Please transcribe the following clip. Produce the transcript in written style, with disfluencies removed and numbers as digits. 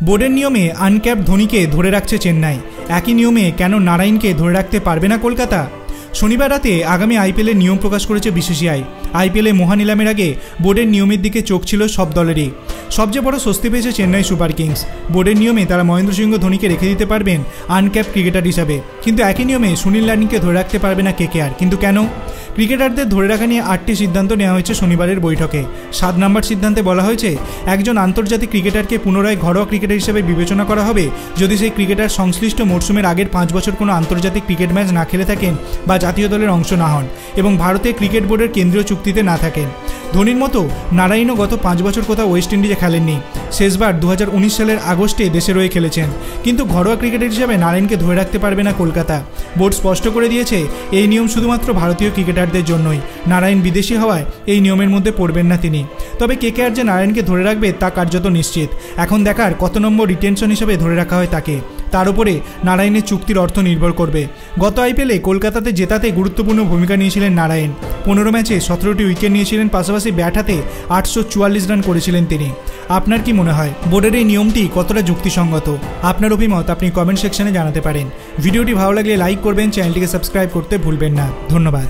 বোর্ডের নিয়মে আনক্যাপ ধোনিকে ধরে রাখছে চেন্নাই। একই নিয়মে কেন নারাইনকে ধরে রাখতে পারবে না কলকাতা? শনিবার রাতে আগামী আইপিএলের নিয়ম প্রকাশ করেছে বিসিসিআই। আইপিএলে মহানিলামের আগে বোর্ডের নিয়মের দিকে চোখ ছিল সব দলেরই। সবচেয়ে বড় স্বস্তি পেয়েছে চেন্নাই সুপার কিংস। বোর্ডের নিয়মে তারা মহেন্দ্র সিংহ ধোনিকে রেখে দিতে পারবেন আনক্যাপ ক্রিকেটার হিসাবে, কিন্তু একই নিয়মে সুনীল নারিনকে ধরে রাখতে পারবে না কেকেআর। কিন্তু কেন? ক্রিকেটারদের ধরে রাখা নিয়ে 8টি সিদ্ধান্ত নেওয়া হয়েছে শনিবারের বৈঠকে। 7 নম্বর সিদ্ধান্তে বলা হয়েছে, একজন আন্তর্জাতিক ক্রিকেটারকে পুনরায় ঘরোয়া ক্রিকেটার হিসেবে বিবেচনা করা হবে যদি সেই ক্রিকেটার সংশ্লিষ্ট মরশুমের আগের 5 বছর কোনো আন্তর্জাতিক ক্রিকেট ম্যাচ না খেলে থাকেন বা জাতীয় দলের অংশ না হন এবং ভারতের ক্রিকেট বোর্ডের কেন্দ্রীয় চুক্তিতে না থাকেন। ধোনির মতো নারাইনও গত 5 বছর কোথাও ওয়েস্ট ইন্ডিজে খেলেননি। শেষবার 2019 সালের আগস্টে দেশের হয়ে খেলেছেন, কিন্তু ঘরোয়া ক্রিকেটার হিসেবে নারাইনকে ধরে রাখতে পারবে না কলকাতা। বোর্ড স্পষ্ট করে দিয়েছে এই নিয়ম শুধুমাত্র ভারতীয় ক্রিকেটারদের জন্যই। নারাইন বিদেশি হওয়ায় এই নিয়মের মধ্যে পড়বেন না তিনি। তবে কেকেআর যে নারাইনকে ধরে রাখবে তা কার্যত নিশ্চিত। এখন দেখার কত নম্বর রিটেনশন হিসেবে ধরে রাখা হয় তাকে। তার উপরে নারাইনের চুক্তির অর্থ নির্ভর করবে। গত আইপিএলে কলকাতাতে জেতাতে গুরুত্বপূর্ণ ভূমিকা নিয়েছিলেন নারাইন। 15 ম্যাচে 17টি উইকেট নিয়েছিলেন, পাশাপাশি ব্যাট হাতে 844 রান করেছিলেন তিনি। আপনার কি মনে হয় বোর্ডের এই নিয়মটি কতটা যুক্তিসঙ্গত? আপনার অভিমত আপনি কমেন্ট সেকশনে জানাতে পারেন। ভিডিওটি ভালো লাগলে লাইক করবেন, চ্যানেলটিকে সাবস্ক্রাইব করতে ভুলবেন না। ধন্যবাদ।